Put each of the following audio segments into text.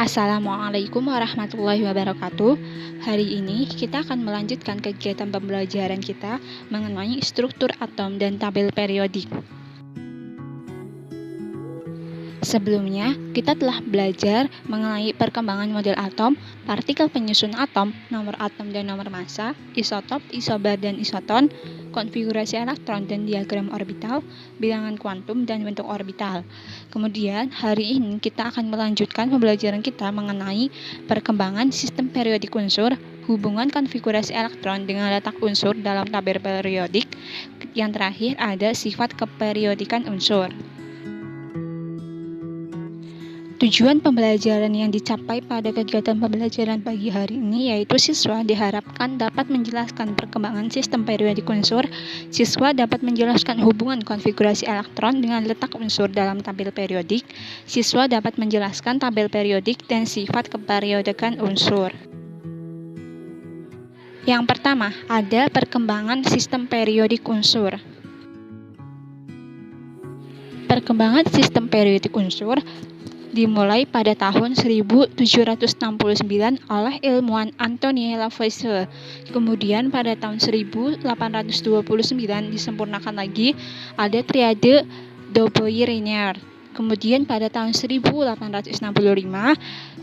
Assalamualaikum warahmatullahi wabarakatuh. Hari ini kita akan melanjutkan kegiatan pembelajaran kita mengenai struktur atom dan tabel periodik. Sebelumnya, kita telah belajar mengenai perkembangan model atom, partikel penyusun atom, nomor atom dan nomor massa, isotop, isobar dan isoton, konfigurasi elektron dan diagram orbital, bilangan kuantum dan bentuk orbital. Kemudian, hari ini kita akan melanjutkan pembelajaran kita mengenai perkembangan sistem periodik unsur, hubungan konfigurasi elektron dengan letak unsur dalam tabel periodik. Yang terakhir ada sifat keperiodikan unsur. Tujuan pembelajaran yang dicapai pada kegiatan pembelajaran pagi hari ini yaitu siswa diharapkan dapat menjelaskan perkembangan sistem periodik unsur, siswa dapat menjelaskan hubungan konfigurasi elektron dengan letak unsur dalam tabel periodik, siswa dapat menjelaskan tabel periodik dan sifat keperiodikan unsur. Yang pertama, ada perkembangan sistem periodik unsur. Perkembangan sistem periodik unsur dimulai pada tahun 1769 oleh ilmuwan Antoine Lavoisier. Kemudian pada tahun 1829 disempurnakan lagi ada triade de Broglie-Raynaud. Kemudian pada tahun 1865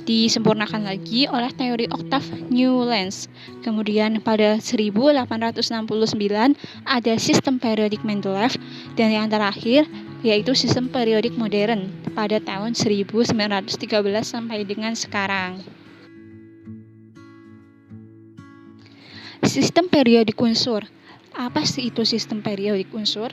disempurnakan lagi oleh teori oktav Newlands. Kemudian pada 1869 ada sistem periodik Mendeleev, dan yang terakhir yaitu sistem periodik modern pada tahun 1913 sampai dengan sekarang. Sistem periodik unsur. Apa sih itu sistem periodik unsur?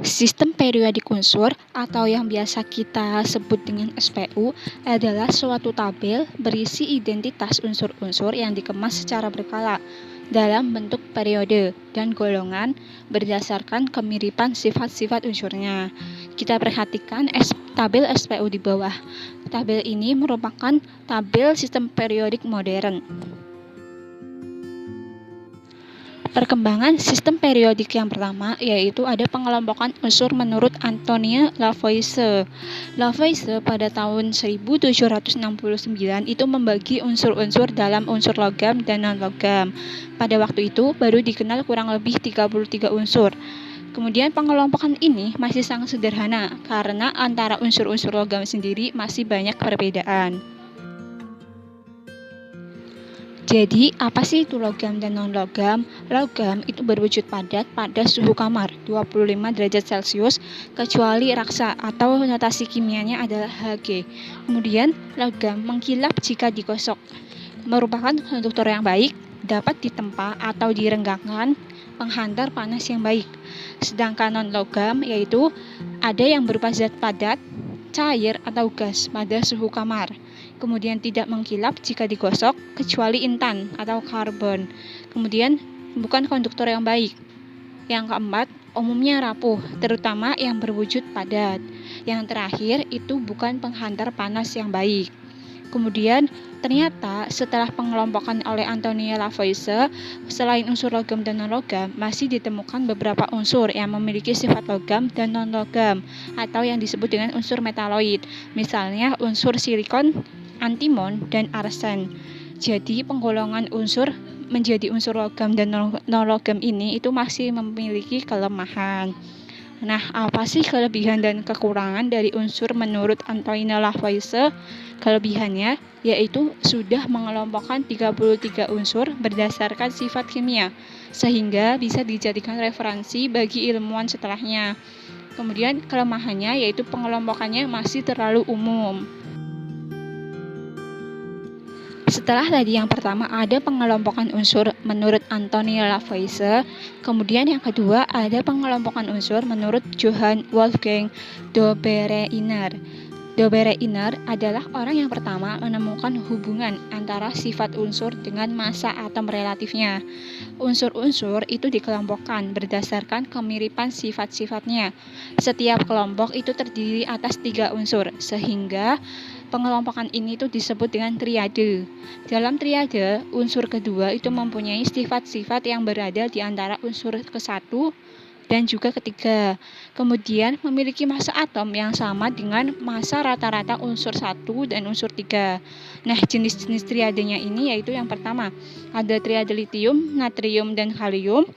Sistem periodik unsur atau yang biasa kita sebut dengan SPU adalah suatu tabel berisi identitas unsur-unsur yang dikemas secara berkala dalam bentuk periode dan golongan berdasarkan kemiripan sifat-sifat unsurnya. Kita perhatikan tabel SPU di bawah. Tabel ini merupakan tabel sistem periodik modern. Perkembangan sistem periodik yang pertama yaitu ada pengelompokan unsur menurut Antoine Lavoisier. Lavoisier pada tahun 1769 itu membagi unsur-unsur dalam unsur logam dan non-logam. Pada waktu itu baru dikenal kurang lebih 33 unsur. Kemudian pengelompokan ini masih sangat sederhana karena antara unsur-unsur logam sendiri masih banyak perbedaan. Jadi, apa sih itu logam dan non-logam? Logam itu berwujud padat pada suhu kamar 25 derajat Celcius, kecuali raksa atau notasi kimianya adalah Hg. Kemudian, logam mengkilap jika digosok. Merupakan konduktor yang baik, dapat ditempa atau direnggangkan, penghantar panas yang baik. Sedangkan non-logam yaitu ada yang berupa zat padat, cair atau gas pada suhu kamar. Kemudian tidak mengkilap jika digosok kecuali intan atau karbon. Kemudian bukan konduktor yang baik. Yang keempat, umumnya rapuh, terutama yang berwujud padat. Yang terakhir itu bukan penghantar panas yang baik. Kemudian ternyata setelah pengelompokan oleh Antoine Lavoisier, selain unsur logam dan non-logam, masih ditemukan beberapa unsur yang memiliki sifat logam dan non-logam atau yang disebut dengan unsur metaloid. Misalnya unsur silikon, antimon, dan arsen. Jadi penggolongan unsur menjadi unsur logam dan non-logam ini itu masih memiliki kelemahan. Nah, apa sih kelebihan dan kekurangan dari unsur menurut Antoine Lavoisier? Kelebihannya yaitu sudah mengelompokkan 33 unsur berdasarkan sifat kimia, sehingga bisa dijadikan referensi bagi ilmuwan setelahnya. Kemudian kelemahannya yaitu pengelompokannya masih terlalu umum. Setelah tadi yang pertama ada pengelompokan unsur menurut Antoine Lavoisier, kemudian yang kedua ada pengelompokan unsur menurut Johann Wolfgang Dobereiner. Dobereiner adalah orang yang pertama menemukan hubungan antara sifat unsur dengan massa atom relatifnya. Unsur-unsur itu dikelompokkan berdasarkan kemiripan sifat-sifatnya. Setiap kelompok itu terdiri atas 3 unsur, sehingga pengelompokan ini itu disebut dengan triade. Dalam triade, unsur kedua itu mempunyai sifat-sifat yang berada di antara unsur ke-1 dan juga ketiga. Kemudian memiliki massa atom yang sama dengan massa rata-rata unsur 1 dan unsur 3. Nah, jenis-jenis triadenya ini yaitu yang pertama, ada triade litium, natrium, dan kalium,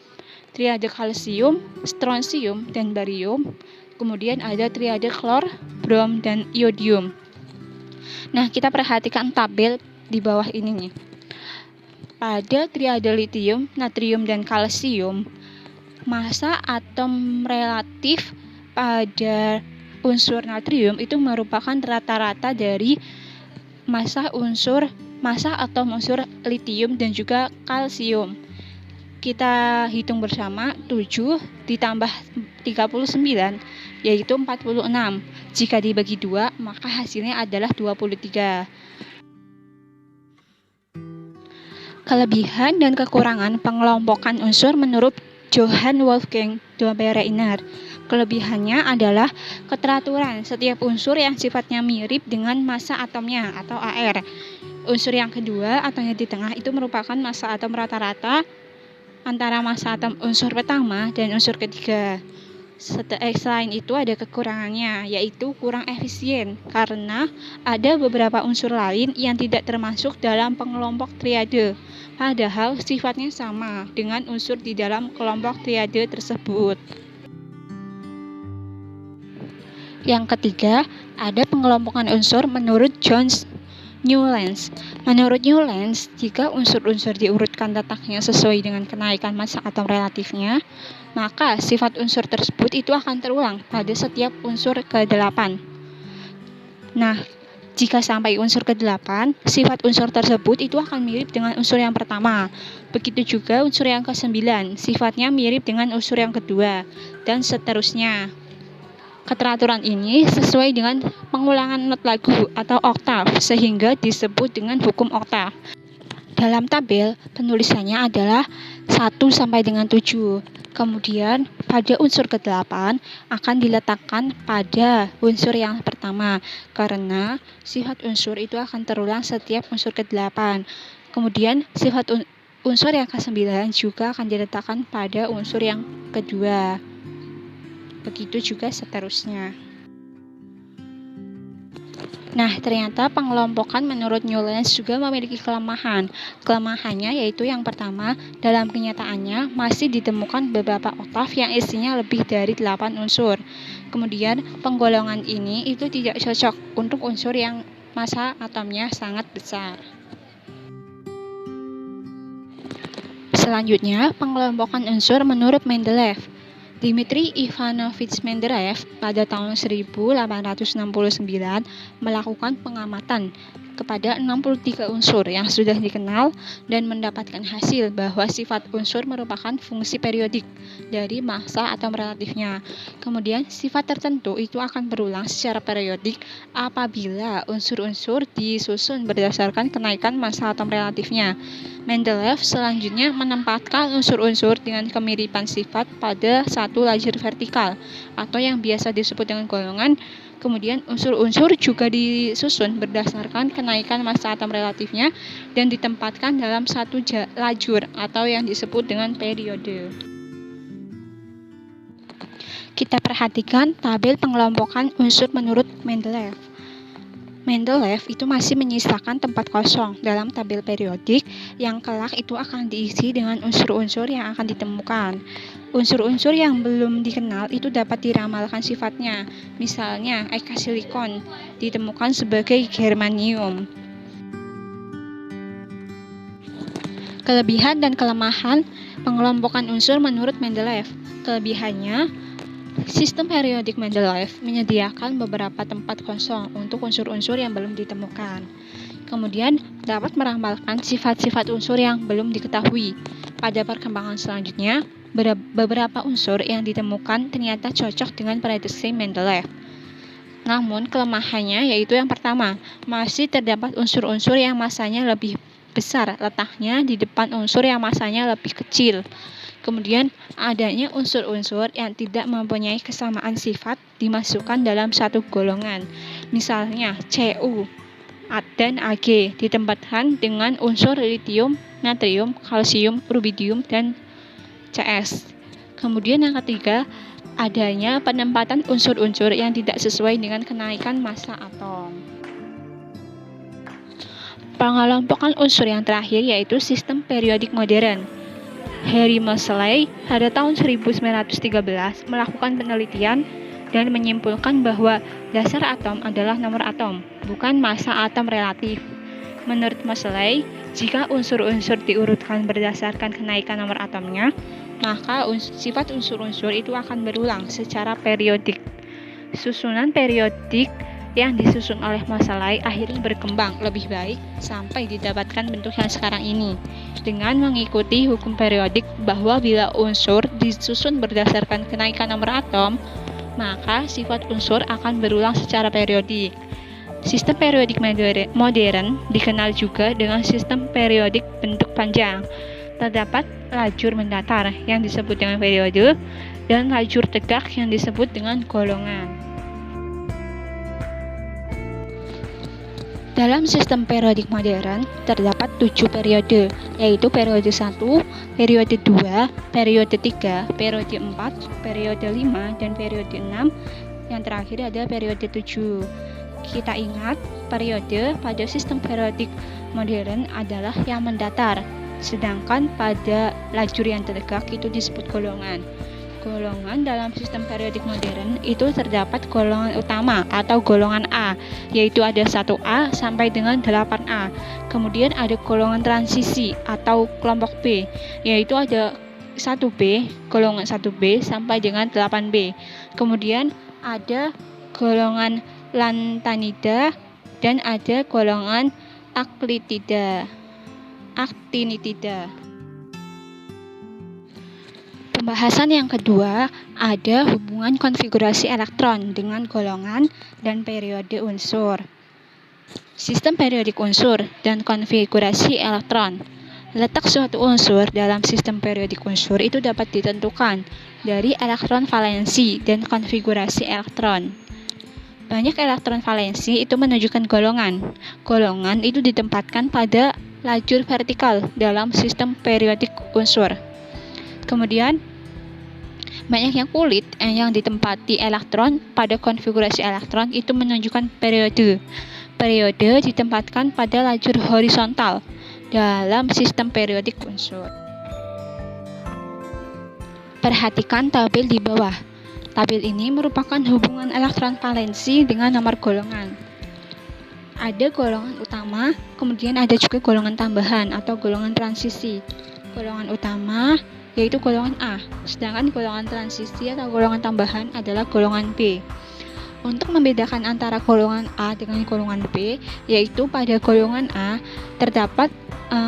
triade kalsium, strontium, dan barium. Kemudian ada triade klor, brom, dan iodium. Nah, kita perhatikan tabel di bawah ini nih. Pada triade litium, natrium, dan kalsium, massa atom relatif pada unsur natrium itu merupakan rata-rata dari massa atom unsur litium dan juga kalsium. Kita hitung bersama 7 ditambah 39 yaitu 46. Jika dibagi 2 maka hasilnya adalah 23. Kelebihan dan kekurangan pengelompokan unsur menurut Johann Wolfgang Dobereiner. Kelebihannya adalah keteraturan setiap unsur yang sifatnya mirip dengan massa atomnya atau AR. Unsur yang kedua atau yang di tengah itu merupakan massa atom rata-rata antara massa atom unsur pertama dan unsur ketiga. Selain itu ada kekurangannya, yaitu kurang efisien karena ada beberapa unsur lain yang tidak termasuk dalam pengelompok triade, padahal sifatnya sama dengan unsur di dalam kelompok triade tersebut. Yang ketiga, ada pengelompokan unsur menurut John Newlands. Menurut Newlands, jika unsur-unsur diurutkan letaknya sesuai dengan kenaikan massa atom relatifnya, maka sifat unsur tersebut itu akan terulang pada setiap unsur ke-8. Nah, jika sampai unsur ke-8, sifat unsur tersebut itu akan mirip dengan unsur yang pertama. Begitu juga unsur yang ke-9, sifatnya mirip dengan unsur yang kedua, dan seterusnya. Keteraturan ini sesuai dengan pengulangan not lagu atau oktav, sehingga disebut dengan hukum oktav. Dalam tabel, penulisannya adalah 1 sampai dengan 7. Kemudian, pada unsur ke-8 akan diletakkan pada unsur yang pertama, karena sifat unsur itu akan terulang setiap unsur ke-8. Kemudian, sifat unsur yang ke-9 juga akan diletakkan pada unsur yang kedua. Begitu juga seterusnya. Nah, ternyata pengelompokan menurut Newlands juga memiliki kelemahan. Kelemahannya yaitu yang pertama, dalam kenyataannya masih ditemukan beberapa oktav yang isinya lebih dari 8 unsur. Kemudian, penggolongan ini itu tidak cocok untuk unsur yang massa atomnya sangat besar. Selanjutnya, pengelompokan unsur menurut Mendeleev. Dmitri Ivanovich Mendeleev pada tahun 1869 melakukan pengamatan kepada 63 unsur yang sudah dikenal dan mendapatkan hasil bahwa sifat unsur merupakan fungsi periodik dari massa atom relatifnya. Kemudian sifat tertentu itu akan berulang secara periodik apabila unsur-unsur disusun berdasarkan kenaikan massa atom relatifnya. Mendeleev selanjutnya menempatkan unsur-unsur dengan kemiripan sifat pada satu lajur vertikal atau yang biasa disebut dengan golongan. Kemudian unsur-unsur juga disusun berdasarkan kenaikan massa atom relatifnya dan ditempatkan dalam satu lajur atau yang disebut dengan periode. Kita perhatikan tabel pengelompokan unsur menurut Mendeleev. Mendeleev itu masih menyisakan tempat kosong dalam tabel periodik yang kelak itu akan diisi dengan unsur-unsur yang akan ditemukan. Unsur-unsur yang belum dikenal itu dapat diramalkan sifatnya. Misalnya, eka silikon ditemukan sebagai germanium. Kelebihan dan kelemahan pengelompokan unsur menurut Mendeleev. Kelebihannya, sistem periodik Mendeleev menyediakan beberapa tempat kosong untuk unsur-unsur yang belum ditemukan. Kemudian dapat meramalkan sifat-sifat unsur yang belum diketahui. Pada perkembangan selanjutnya, beberapa unsur yang ditemukan ternyata cocok dengan prediksi Mendeleev. Namun kelemahannya yaitu yang pertama, masih terdapat unsur-unsur yang massanya lebih besar letaknya di depan unsur yang massanya lebih kecil. Kemudian adanya unsur-unsur yang tidak mempunyai kesamaan sifat dimasukkan dalam satu golongan. Misalnya Cu dan Ag ditempatkan dengan unsur litium, natrium, kalsium, rubidium, dan Cs. Kemudian yang ketiga, adanya penempatan unsur-unsur yang tidak sesuai dengan kenaikan massa atom. Pengelompokan unsur yang terakhir yaitu sistem periodik modern. Henry Moseley pada tahun 1913 melakukan penelitian dan menyimpulkan bahwa dasar atom adalah nomor atom, bukan massa atom relatif. Menurut Moseley, jika unsur-unsur diurutkan berdasarkan kenaikan nomor atomnya, maka sifat unsur-unsur itu akan berulang secara periodik. Susunan periodik yang disusun oleh Moseley akhirnya berkembang lebih baik sampai didapatkan bentuk yang sekarang ini, dengan mengikuti hukum periodik bahwa bila unsur disusun berdasarkan kenaikan nomor atom, maka sifat unsur akan berulang secara periodik. Sistem periodik modern dikenal juga dengan sistem periodik bentuk panjang. Terdapat lajur mendatar yang disebut dengan periode dan lajur tegak yang disebut dengan golongan. Dalam sistem periodik modern terdapat 7 periode, yaitu periode 1, periode 2, periode 3, periode 4, periode 5, dan periode 6. Yang terakhir adalah periode 7. Kita ingat, periode pada sistem periodik modern adalah yang mendatar, sedangkan pada lajur yang tegak itu disebut golongan. Golongan dalam sistem periodik modern itu terdapat golongan utama atau golongan A, yaitu ada 1A sampai dengan 8A. Kemudian ada golongan transisi atau kelompok B, yaitu ada 1B, golongan 1B sampai dengan 8B. Kemudian ada golongan lantanida dan ada golongan actinida. Pembahasan yang kedua, ada hubungan konfigurasi elektron dengan golongan dan periode unsur. Sistem periodik unsur dan konfigurasi elektron. Letak suatu unsur dalam sistem periodik unsur itu dapat ditentukan dari elektron valensi dan konfigurasi elektron. Banyak elektron valensi itu menunjukkan golongan. Golongan itu ditempatkan pada lajur vertikal dalam sistem periodik unsur. Kemudian, banyaknya kulit yang ditempati elektron pada konfigurasi elektron itu menunjukkan periode. Periode ditempatkan pada lajur horizontal dalam sistem periodik unsur. Perhatikan tabel di bawah. Tabel ini merupakan hubungan elektron valensi dengan nomor golongan. Ada golongan utama, kemudian ada juga golongan tambahan atau golongan transisi. Golongan utama yaitu golongan A, sedangkan golongan transisi atau golongan tambahan adalah golongan B. Untuk membedakan antara golongan A dengan golongan B, yaitu pada golongan A terdapat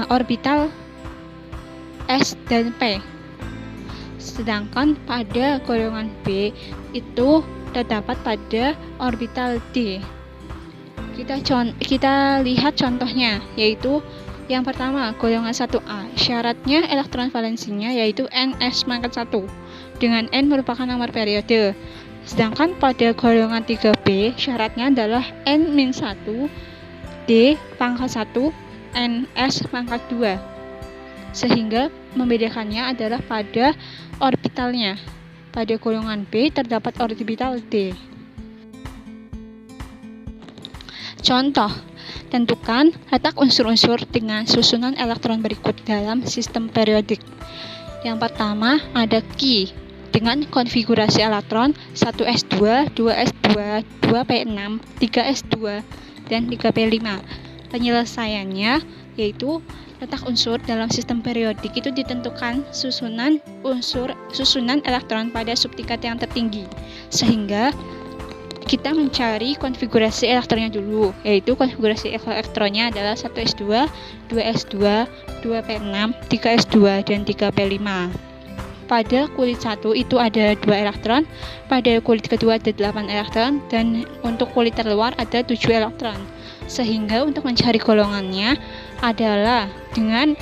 orbital S dan P. Sedangkan pada golongan B itu terdapat pada orbital D. Kita lihat contohnya, yaitu yang pertama, golongan 1A. Syaratnya elektron valensinya yaitu Ns-1, dengan N merupakan nomor periode. Sedangkan pada golongan 3B, syaratnya adalah N-1, D pangkat 1, Ns pangkat 2. Sehingga membedakannya adalah pada orbitalnya. Pada golongan B terdapat orbital D. Contoh, tentukan letak unsur-unsur dengan susunan elektron berikut dalam sistem periodik. Yang pertama ada Ki dengan konfigurasi elektron 1s2, 2s2, 2p6, 3s2, dan 3p5. Penyelesaiannya yaitu letak unsur dalam sistem periodik itu ditentukan susunan elektron pada subtingkat yang tertinggi, sehingga kita mencari konfigurasi elektronnya dulu, yaitu konfigurasi elektronnya adalah 1s2, 2s2, 2p6, 3s2, dan 3p5. Pada kulit 1 itu ada 2 elektron, pada kulit kedua ada 8 elektron, dan untuk kulit terluar ada 7 elektron. Sehingga untuk mencari golongannya adalah dengan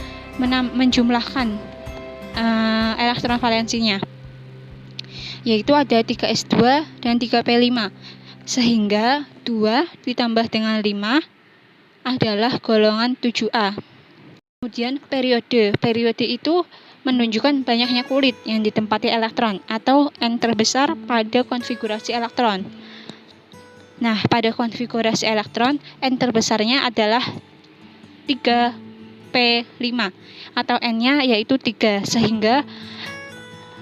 menjumlahkan elektron valensinya, yaitu ada 3s2 dan 3p5. Sehingga 2 ditambah dengan 5 adalah golongan 7A. Kemudian periode. Periode itu menunjukkan banyaknya kulit yang ditempati elektron atau N terbesar pada konfigurasi elektron. Nah, pada konfigurasi elektron, N terbesarnya adalah 3p5 atau N-nya yaitu 3, sehingga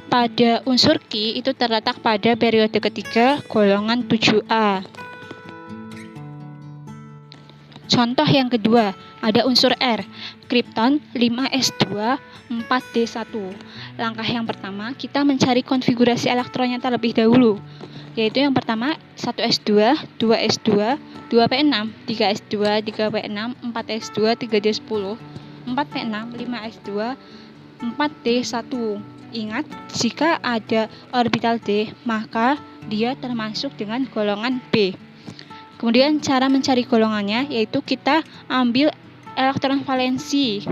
pada unsur Ki itu terletak pada periode ketiga golongan 7A. Contoh yang kedua, ada unsur R, kripton 5s2 4d1. Langkah yang pertama, kita mencari konfigurasi elektronnya terlebih dahulu, yaitu yang pertama 1s2, 2s2, 2p6, 3s2, 3p6, 4s2, 3d10, 4p6, 5s2, 4d1. Ingat, jika ada orbital D, maka dia termasuk dengan golongan B. Kemudian cara mencari golongannya yaitu kita ambil elektron valensi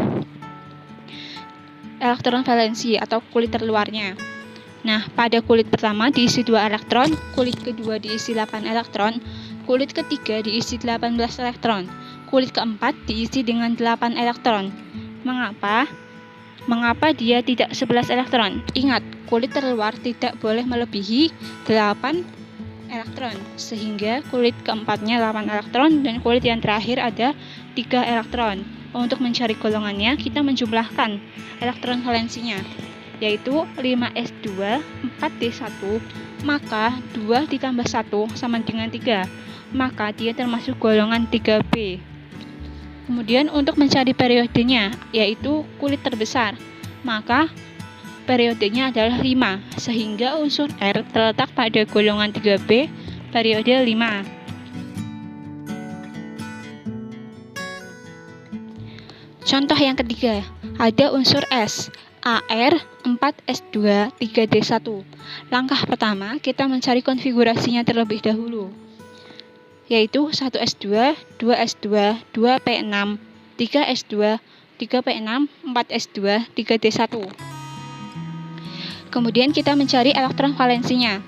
atau kulit terluarnya. Nah, pada kulit pertama diisi 2 elektron, kulit kedua diisi 8 elektron, kulit ketiga diisi 18 elektron, kulit keempat diisi dengan 8 elektron. Mengapa dia tidak 11 elektron? Ingat, kulit terluar tidak boleh melebihi 8 elektron, sehingga kulit keempatnya 8 elektron dan kulit yang terakhir ada 3 elektron. Untuk mencari golongannya, kita menjumlahkan elektron valensinya, yaitu 5s2 4d1, maka 2 ditambah 1 sama dengan 3, maka dia termasuk golongan 3b. Kemudian untuk mencari periodenya, yaitu kulit terbesar, maka periodenya adalah 5, sehingga unsur R terletak pada golongan 3B, periode 5. Contoh yang ketiga, ada unsur S, AR 4S2 3D1. Langkah pertama, kita mencari konfigurasinya terlebih dahulu, yaitu 1S2, 2S2, 2P6, 3S2, 3P6, 4S2, 3D1. Kemudian kita mencari elektron valensinya.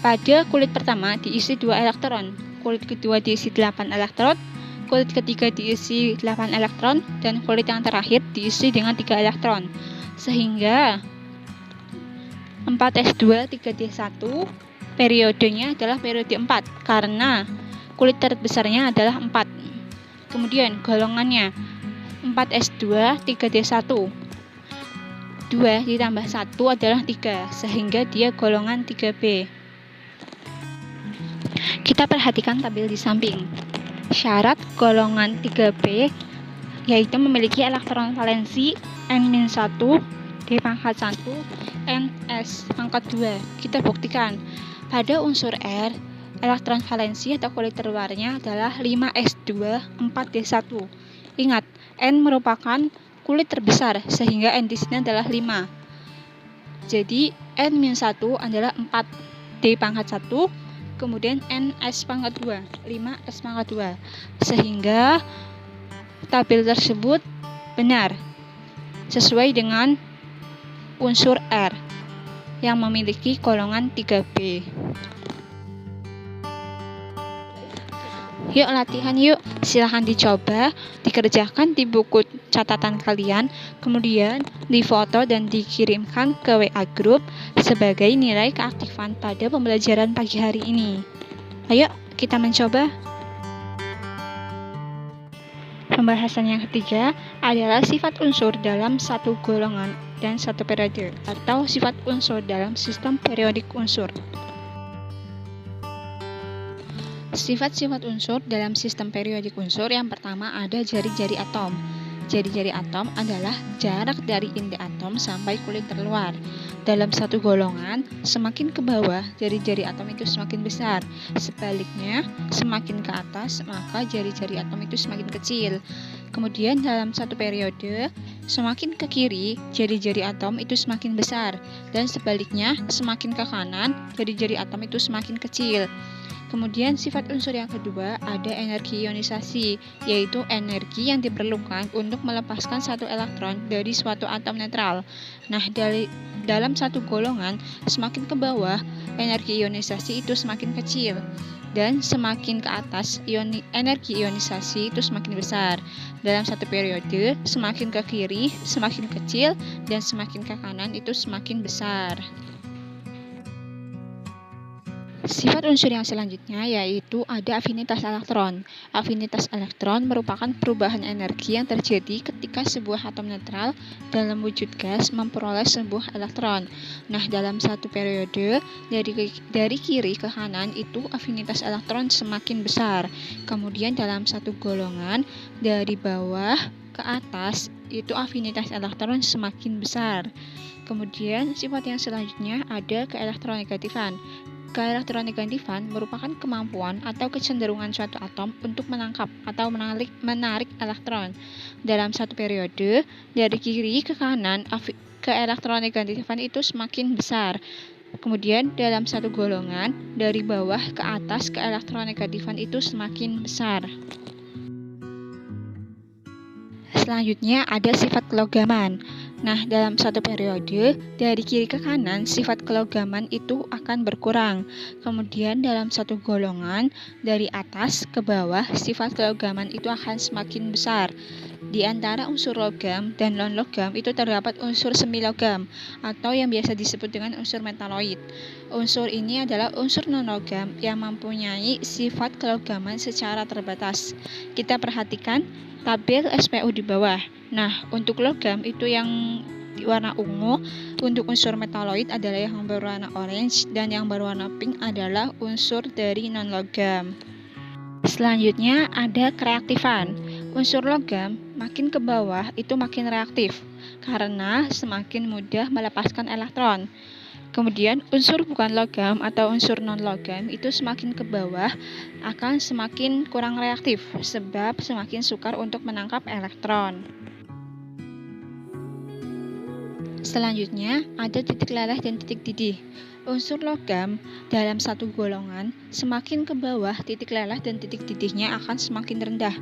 Pada kulit pertama diisi 2 elektron, kulit kedua diisi 8 elektron, kulit ketiga diisi 8 elektron, dan kulit yang terakhir diisi dengan 3 elektron. Sehingga 4S2 3D1 periodenya adalah periode 4 karena kulit terbesarnya adalah 4. Kemudian golongannya 4S2 3D1. 2 ditambah 1 adalah 3, sehingga dia golongan 3B. Kita perhatikan tabel di samping. Syarat golongan 3B yaitu memiliki elektron valensi N-1, D⁻1, Ns²2. Kita buktikan. Pada unsur R, elektron valensi atau kulit terluarnya adalah 5s2 4d1. Ingat, N merupakan kulit terbesar, sehingga N di sini adalah 5. Jadi N-1 adalah 4d⁻1, kemudian Ns²2, 5s²2. Sehingga tabel tersebut benar, sesuai dengan unsur R yang memiliki golongan 3B. Yuk latihan yuk, silahkan dicoba, dikerjakan di buku catatan kalian, kemudian difoto dan dikirimkan ke WA Group sebagai nilai keaktifan pada pembelajaran pagi hari ini. Ayo kita mencoba. Pembahasan yang ketiga adalah sifat unsur dalam satu golongan dan satu periode, atau sifat unsur dalam sistem periodik unsur. Sifat-sifat unsur dalam sistem periodik unsur yang pertama ada jari-jari atom. Jari-jari atom adalah jarak dari inti atom sampai kulit terluar. Dalam satu golongan, semakin ke bawah, jari-jari atom itu semakin besar. Sebaliknya, semakin ke atas, maka jari-jari atom itu semakin kecil. Kemudian dalam satu periode, semakin ke kiri, jari-jari atom itu semakin besar. Dan sebaliknya, semakin ke kanan, jari-jari atom itu semakin kecil. Kemudian sifat unsur yang kedua ada energi ionisasi, yaitu energi yang diperlukan untuk melepaskan satu elektron dari suatu atom netral. Nah, dalam satu golongan, semakin ke bawah, energi ionisasi itu semakin kecil. dan semakin ke atas energi ionisasi itu semakin besar. Dalam satu periode, semakin ke kiri semakin kecil dan semakin ke kanan itu semakin besar. Sifat unsur yang selanjutnya yaitu ada afinitas elektron. Afinitas elektron merupakan perubahan energi yang terjadi ketika sebuah atom netral dalam wujud gas memperoleh sebuah elektron. Nah, dalam satu periode dari kiri ke kanan itu afinitas elektron semakin besar. Kemudian dalam satu golongan dari bawah ke atas itu afinitas elektron semakin besar. Kemudian sifat yang selanjutnya ada keelektronegatifan. Keelektronegatifan merupakan kemampuan atau kecenderungan suatu atom untuk menangkap atau menarik elektron. Dalam satu periode, dari kiri ke kanan, keelektronegatifan itu semakin besar. Kemudian dalam satu golongan, dari bawah ke atas, keelektronegatifan itu semakin besar. Selanjutnya ada sifat kelogaman. Nah, dalam satu periode, dari kiri ke kanan, sifat kelogaman itu akan berkurang. Kemudian dalam satu golongan, dari atas ke bawah, sifat kelogaman itu akan semakin besar. Di antara unsur logam dan non-logam itu terdapat unsur semilogam, atau yang biasa disebut dengan unsur metaloid. Unsur ini adalah unsur non-logam yang mempunyai sifat kelogaman secara terbatas. Kita perhatikan tabel SPU di bawah. Nah, untuk logam itu yang warna ungu, untuk unsur metaloid adalah yang berwarna orange, dan yang berwarna pink adalah unsur dari non-logam. Selanjutnya ada kereaktifan. Unsur logam makin ke bawah itu makin reaktif, karena semakin mudah melepaskan elektron. Kemudian unsur bukan logam atau unsur non-logam itu semakin ke bawah akan semakin kurang reaktif, sebab semakin sukar untuk menangkap elektron. Selanjutnya ada titik leleh dan titik didih. Unsur logam dalam satu golongan semakin ke bawah titik leleh dan titik didihnya akan semakin rendah.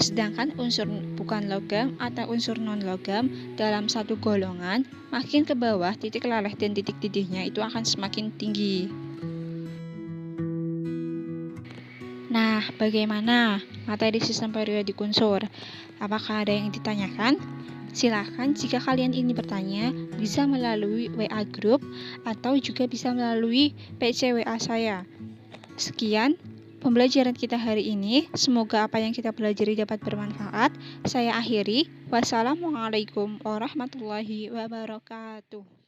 Sedangkan unsur bukan logam atau unsur non-logam dalam satu golongan makin ke bawah titik leleh dan titik didihnya itu akan semakin tinggi. Nah, bagaimana materi sistem periodik unsur? Apakah ada yang ditanyakan? Silakan jika kalian ini bertanya, bisa melalui WA Group atau juga bisa melalui PC WA saya. Sekian pembelajaran kita hari ini. Semoga apa yang kita pelajari dapat bermanfaat. Saya akhiri. Wassalamualaikum warahmatullahi wabarakatuh.